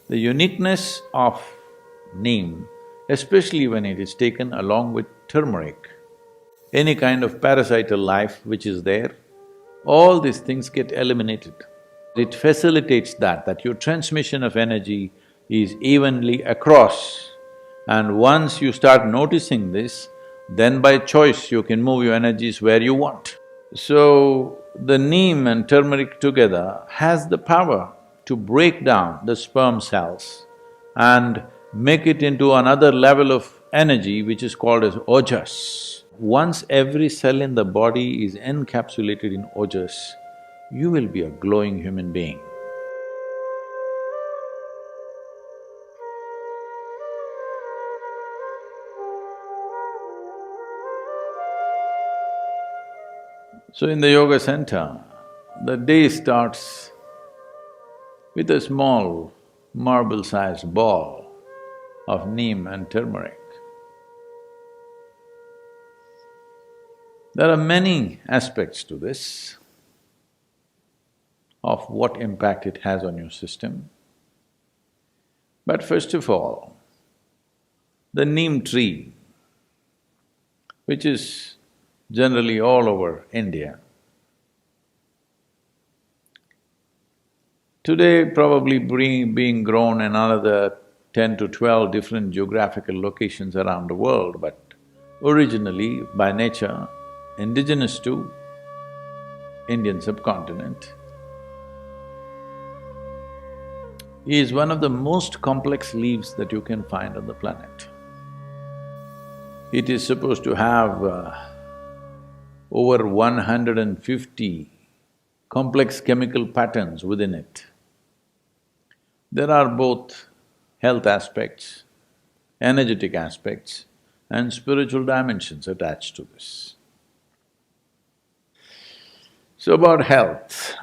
The uniqueness of neem, especially when it is taken along with turmeric, any kind of parasital life which is there, all these things get eliminated. It facilitates that your transmission of energy is evenly across. And once you start noticing this, then by choice you can move your energies where you want. So, the neem and turmeric together has the power to break down the sperm cells and make it into another level of energy which is called as ojas. Once every cell in the body is encapsulated in ojas, you will be a glowing human being. So in the yoga center, the day starts with a small marble-sized ball of neem and turmeric. There are many aspects to this, of what impact it has on your system. But first of all, the neem tree, which is generally all over India, today probably being grown in another 10 to 12 different geographical locations around the world, but originally, by nature, indigenous to Indian subcontinent, is one of the most complex leaves that you can find on the planet. It is supposed to have over 150 complex chemical patterns within it. There are both health aspects, energetic aspects, and spiritual dimensions attached to this. So about health,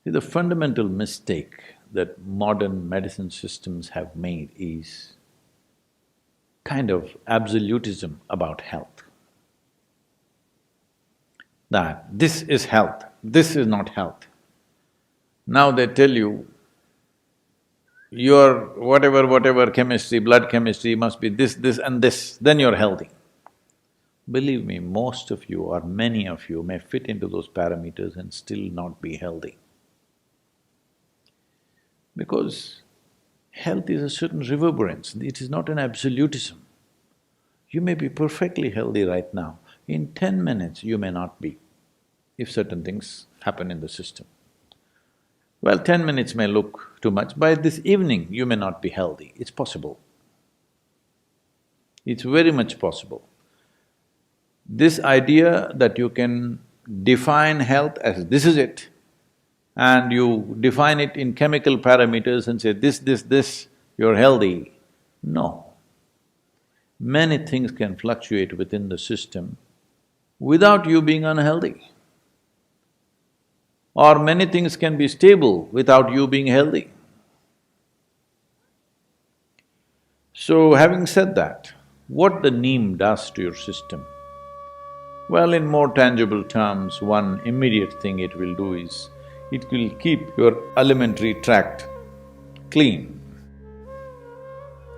the fundamental mistake that modern medicine systems have made is kind of absolutism about health. That this is health, this is not health. Now they tell you, your whatever chemistry, blood chemistry must be this, this and this, then you're healthy. Believe me, most of you or many of you may fit into those parameters and still not be healthy. Because health is a certain reverberance, it is not an absolutism. You may be perfectly healthy right now, in 10 minutes you may not be, if certain things happen in the system. Well, 10 minutes may look too much, by this evening you may not be healthy, it's possible. It's very much possible. This idea that you can define health as this is it, and you define it in chemical parameters and say this, you're healthy. No. Many things can fluctuate within the system without you being unhealthy. Or many things can be stable without you being healthy. So having said that, what the neem does to your system? Well, in more tangible terms, one immediate thing it will do is, it will keep your alimentary tract clean.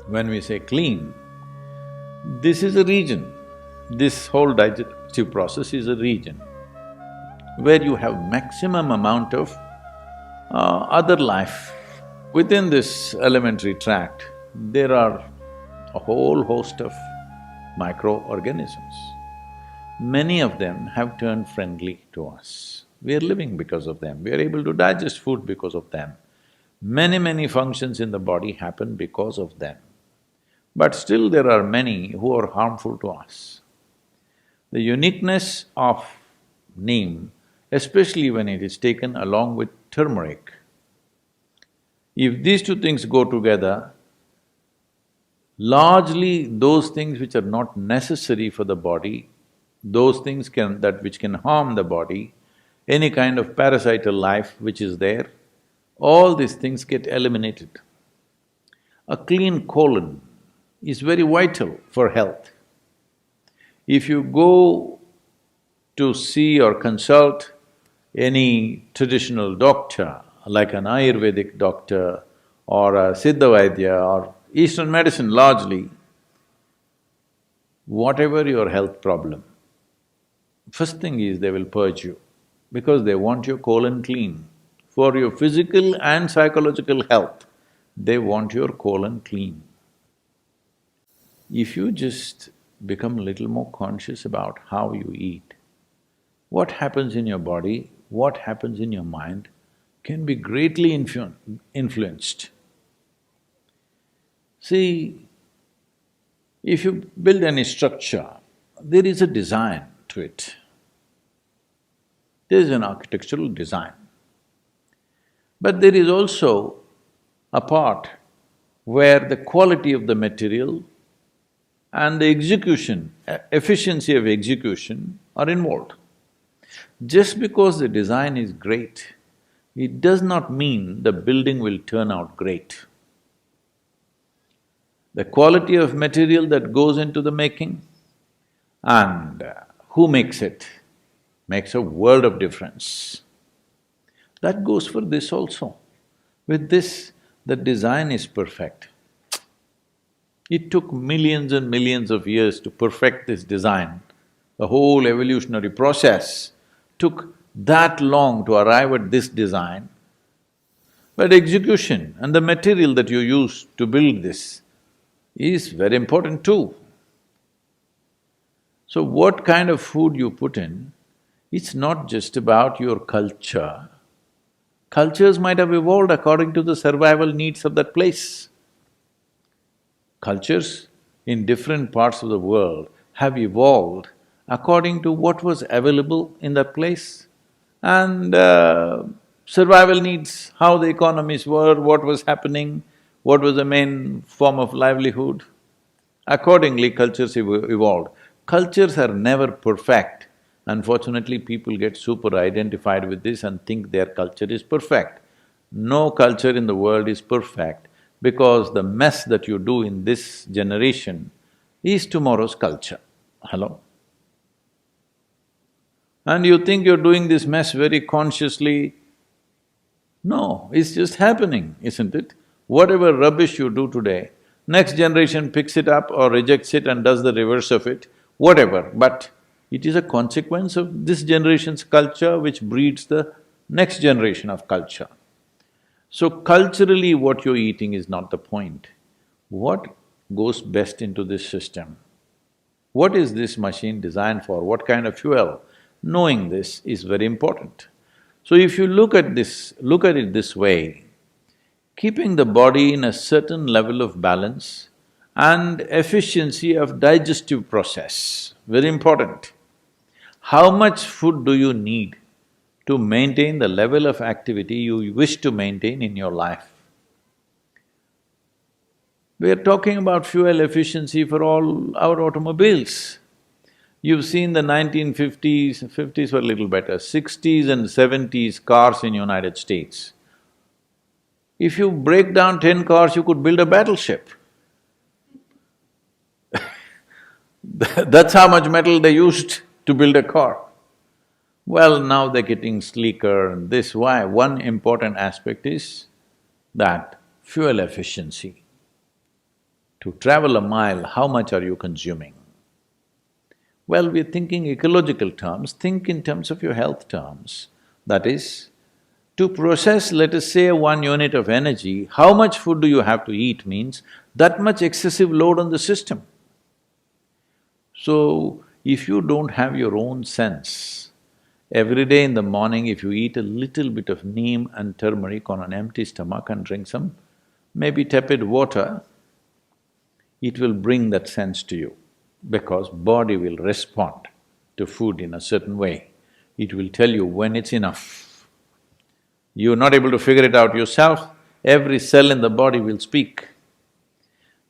When we say clean, this is a region, this whole digestive process is a region where you have maximum amount of other life. Within this alimentary tract, there are a whole host of microorganisms. Many of them have turned friendly to us. We are living because of them, we are able to digest food because of them. Many functions in the body happen because of them. But still there are many who are harmful to us. The uniqueness of neem, especially when it is taken along with turmeric, if these two things go together, largely those things which are not necessary for the body, those things which can harm the body, any kind of parasital life which is there, all these things get eliminated. A clean colon is very vital for health. If you go to see or consult any traditional doctor like an Ayurvedic doctor or a Siddha Vaidya or Eastern medicine largely, whatever your health problem, first thing is they will purge you because they want your colon clean. For your physical and psychological health, they want your colon clean. If you just become a little more conscious about how you eat, what happens in your body, what happens in your mind can be greatly influenced. See, if you build any structure, there is a design to it. There is an architectural design. But there is also a part where the quality of the material and the execution, efficiency of execution are involved. Just because the design is great, it does not mean the building will turn out great. The quality of material that goes into the making and who makes it makes a world of difference. That goes for this also. With this, the design is perfect. It took millions and millions of years to perfect this design. The whole evolutionary process took that long to arrive at this design. But execution and the material that you use to build this is very important too. So what kind of food you put in, it's not just about your culture. Cultures might have evolved according to the survival needs of that place. Cultures in different parts of the world have evolved according to what was available in that place and survival needs, how the economies were, what was happening, what was the main form of livelihood. Accordingly, cultures evolved. Cultures are never perfect. Unfortunately, people get super identified with this and think their culture is perfect. No culture in the world is perfect because the mess that you do in this generation is tomorrow's culture. Hello? And you think you're doing this mess very consciously. No, it's just happening, isn't it? Whatever rubbish you do today, next generation picks it up or rejects it and does the reverse of it, whatever, but it is a consequence of this generation's culture which breeds the next generation of culture. So culturally what you're eating is not the point. What goes best into this system? What is this machine designed for? What kind of fuel? Knowing this is very important. So if you look at it this way, keeping the body in a certain level of balance and efficiency of digestive process, very important. How much food do you need to maintain the level of activity you wish to maintain in your life? We are talking about fuel efficiency for all our automobiles. You've seen the 1950s, fifties were a little better, 60s and 70s cars in United States. If you break down 10 cars, you could build a battleship. That's how much metal they used to build a car. Well, now they're getting sleeker and this, why? One important aspect is that fuel efficiency. To travel a mile, how much are you consuming? Well, we're thinking ecological terms, think in terms of your health terms. That is, to process, let us say, 1 unit of energy, how much food do you have to eat means that much excessive load on the system. So, if you don't have your own sense, every day in the morning if you eat a little bit of neem and turmeric on an empty stomach and drink some maybe tepid water, it will bring that sense to you because body will respond to food in a certain way. It will tell you when it's enough. You're not able to figure it out yourself, every cell in the body will speak.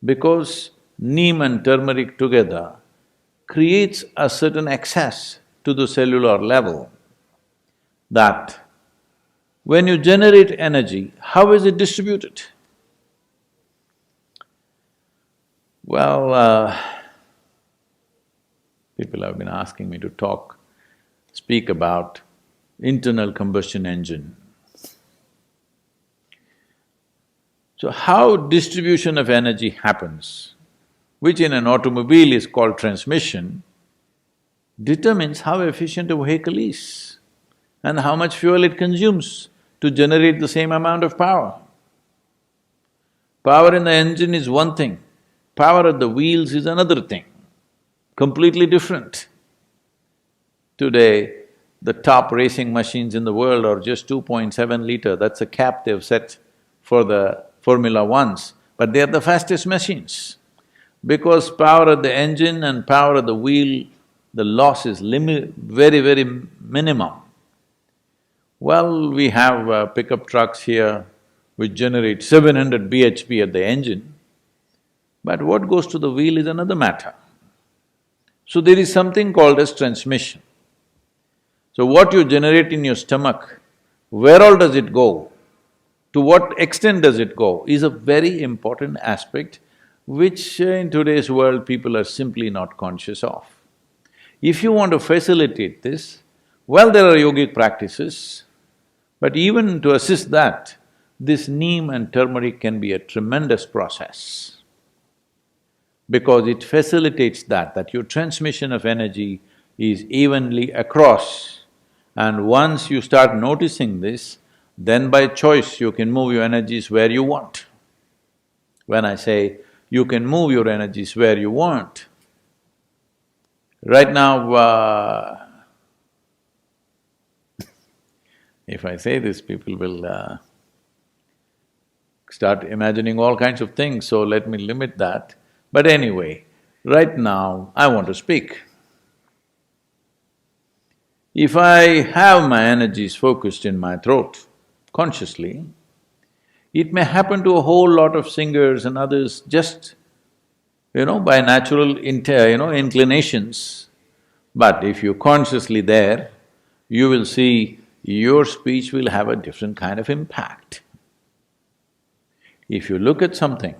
Because neem and turmeric together creates a certain access to the cellular level that when you generate energy, how is it distributed? Well, people have been asking me to speak about internal combustion engine. So how distribution of energy happens, which in an automobile is called transmission, determines how efficient a vehicle is and how much fuel it consumes to generate the same amount of power. Power in the engine is one thing, power at the wheels is another thing, completely different. Today, the top racing machines in the world are just 2.7 liter, that's a cap they've set for the Formula Ones, but they are the fastest machines. Because power at the engine and power at the wheel, the loss is very minimum. Well, we have pickup trucks here which generate 700 bhp at the engine, but what goes to the wheel is another matter. So there is something called as transmission. So what you generate in your stomach, where all does it go, to what extent does it go, is a very important aspect which in today's world people are simply not conscious of. If you want to facilitate this, well, there are yogic practices, but even to assist that, this neem and turmeric can be a tremendous process because it facilitates that your transmission of energy is evenly across. And once you start noticing this, then by choice you can move your energies where you want. When I say you can move your energies where you want, right now, if I say this, people will start imagining all kinds of things, so let me limit that. But anyway, right now I want to speak. If I have my energies focused in my throat, consciously, it may happen to a whole lot of singers and others just, by natural inclinations. But if you're consciously there, you will see your speech will have a different kind of impact. If you look at something,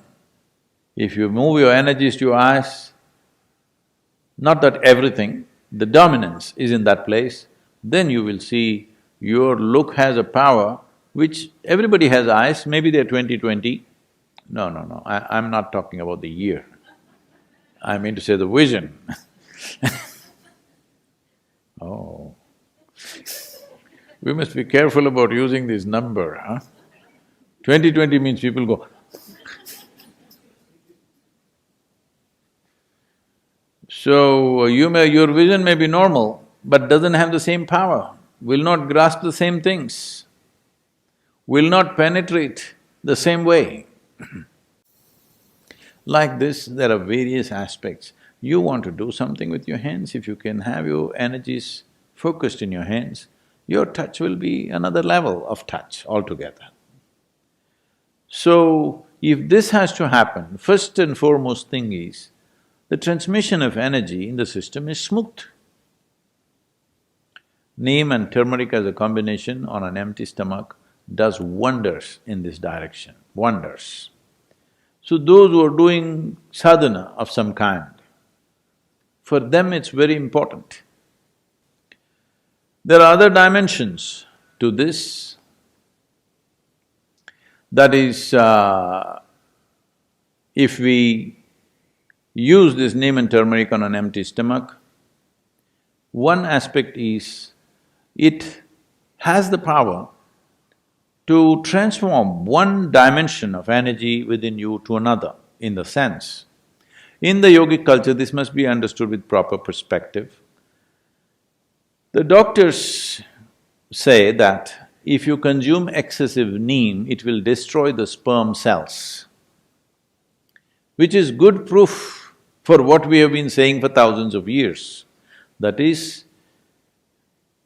if you move your energies to your eyes, not that everything, the dominance is in that place, then you will see your look has a power which everybody has eyes, maybe they're 20/20. No, I'm not talking about the year. I mean to say the vision. Oh. We must be careful about using this number, huh? 20/20 means people go, so your vision may be normal, but doesn't have the same power, will not grasp the same things, will not penetrate the same way. Like this, there are various aspects. You want to do something with your hands, if you can have your energies focused in your hands, your touch will be another level of touch altogether. So, if this has to happen, first and foremost thing is, the transmission of energy in the system is smooth. Neem and turmeric as a combination on an empty stomach does wonders in this direction, wonders. So those who are doing sadhana of some kind, for them it's very important. There are other dimensions to this. That is, if we use this neem and turmeric on an empty stomach, one aspect is, it has the power to transform one dimension of energy within you to another, in the sense. In the yogic culture, this must be understood with proper perspective. The doctors say that if you consume excessive neem, it will destroy the sperm cells, which is good proof for what we have been saying for thousands of years. That is,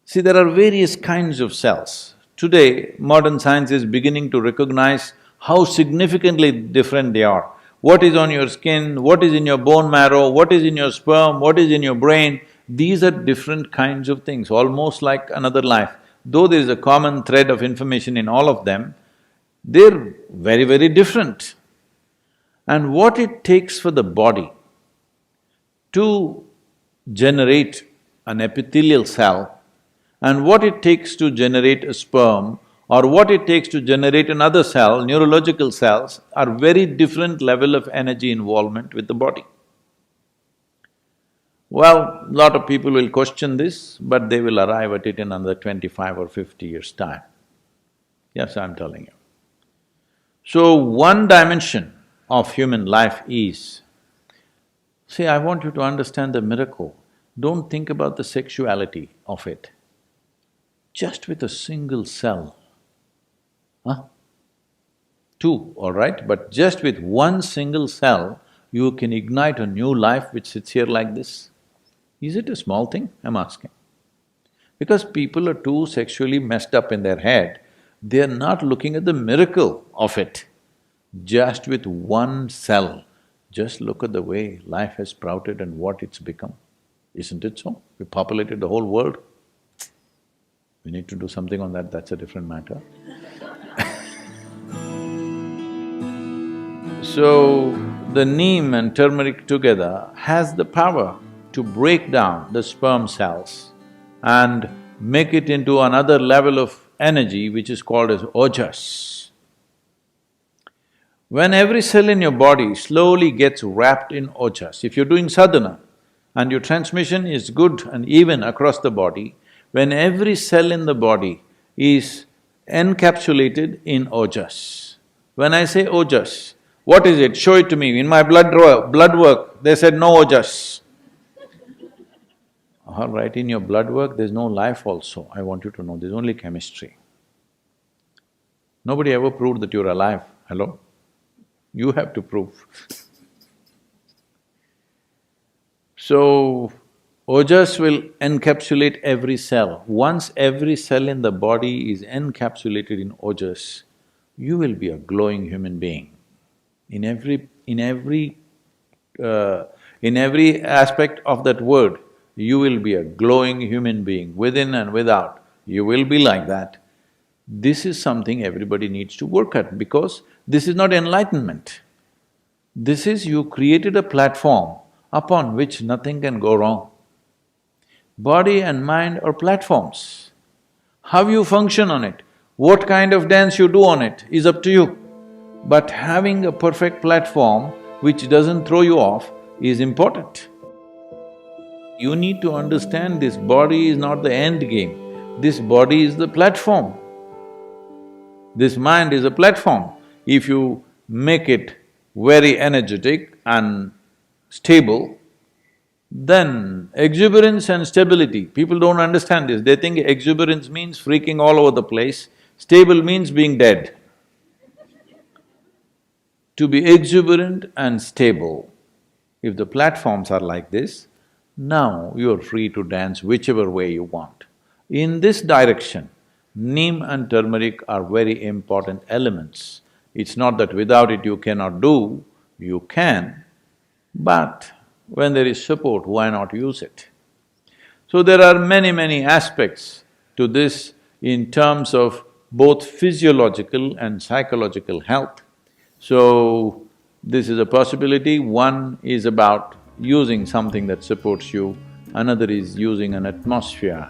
see, there are various kinds of cells. Today, modern science is beginning to recognize how significantly different they are. What is on your skin, what is in your bone marrow, what is in your sperm, what is in your brain, these are different kinds of things, almost like another life. Though there is a common thread of information in all of them, they're very different. And what it takes for the body to generate an epithelial cell and what it takes to generate a sperm or what it takes to generate another cell, neurological cells, are very different level of energy involvement with the body. Well, lot of people will question this, but they will arrive at it in another 25 or 50 years' time. Yes, I'm telling you. So, one dimension of human life is… See, I want you to understand the miracle. Don't think about the sexuality of it. Just with a single cell, two, all right, but just with one single cell, you can ignite a new life which sits here like this. Is it a small thing? I'm asking. Because people are too sexually messed up in their head, they're not looking at the miracle of it. Just with one cell, just look at the way life has sprouted and what it's become. Isn't it so? We populated the whole world. We need to do something on that, that's a different matter. So, the neem and turmeric together has the power to break down the sperm cells and make it into another level of energy which is called as ojas. When every cell in your body slowly gets wrapped in ojas, if you're doing sadhana and your transmission is good and even across the body, when every cell in the body is encapsulated in ojas. When I say ojas, what is it? Show it to me. In my blood work, they said no ojas. All right, in your blood work, there's no life also, I want you to know, there's only chemistry. Nobody ever proved that you're alive, hello? You have to prove. So, ojas will encapsulate every cell. Once every cell in the body is encapsulated in ojas, you will be a glowing human being. In every aspect of that word, you will be a glowing human being, within and without, you will be like that. This is something everybody needs to work at because this is not enlightenment. This is you created a platform upon which nothing can go wrong. Body and mind are platforms. How you function on it, what kind of dance you do on it is up to you. But having a perfect platform which doesn't throw you off is important. You need to understand this body is not the end game, this body is the platform. This mind is a platform. If you make it very energetic and stable, then exuberance and stability, people don't understand this, they think exuberance means freaking all over the place, stable means being dead. To be exuberant and stable, if the platforms are like this, now you're free to dance whichever way you want. In this direction, neem and turmeric are very important elements. It's not that without it you cannot do, you can, but when there is support, why not use it? So there are many aspects to this in terms of both physiological and psychological health. So, this is a possibility. One is about using something that supports you, another is using an atmosphere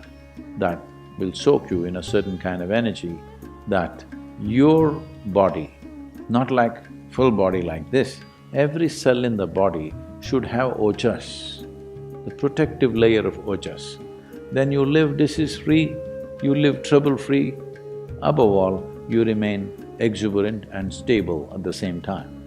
that will soak you in a certain kind of energy, that your body, not like full body like this, every cell in the body should have ojas, the protective layer of ojas. Then you live disease-free, you live trouble-free, above all, you remain exuberant and stable at the same time.